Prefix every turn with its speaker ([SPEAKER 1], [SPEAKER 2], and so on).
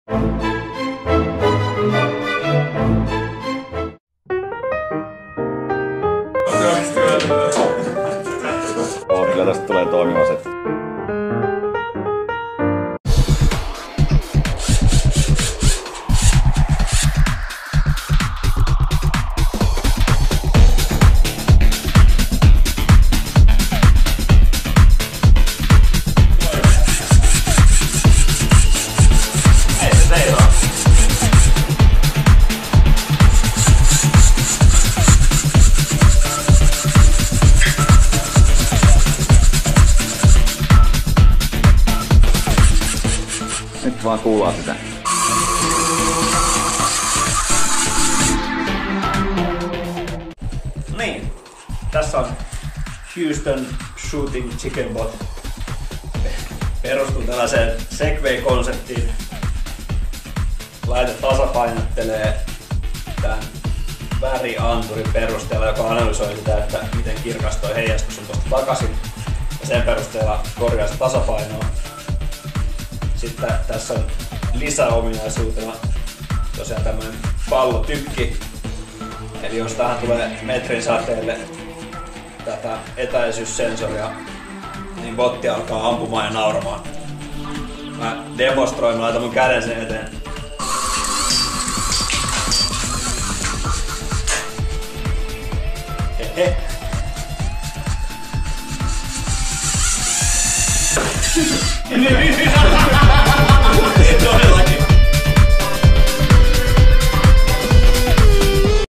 [SPEAKER 1] Kyllä tästä tulee toimiva setti. Nyt vaan kuulaa sitä.
[SPEAKER 2] Niin, tässä on Houston Shooting Chicken Bot. Perustuu tällaiseen Segway-konseptiin. Laite tasapainottelee tämän värianturin perusteella, joka analysoi sitä, että miten kirkas toi heijastus on tuosta takaisin. Ja sen perusteella korjaa se tasapainoa. Sitten tässä on lisäominaisuutena tosiaan tämmönen pallotykki. Eli jos tähän tulee metrin säteelle tätä etäisyyssensoria, niin botti alkaa ampumaan ja nauramaan. Mä demonstroin, mä laitan mun käden sen eteen. Hehe.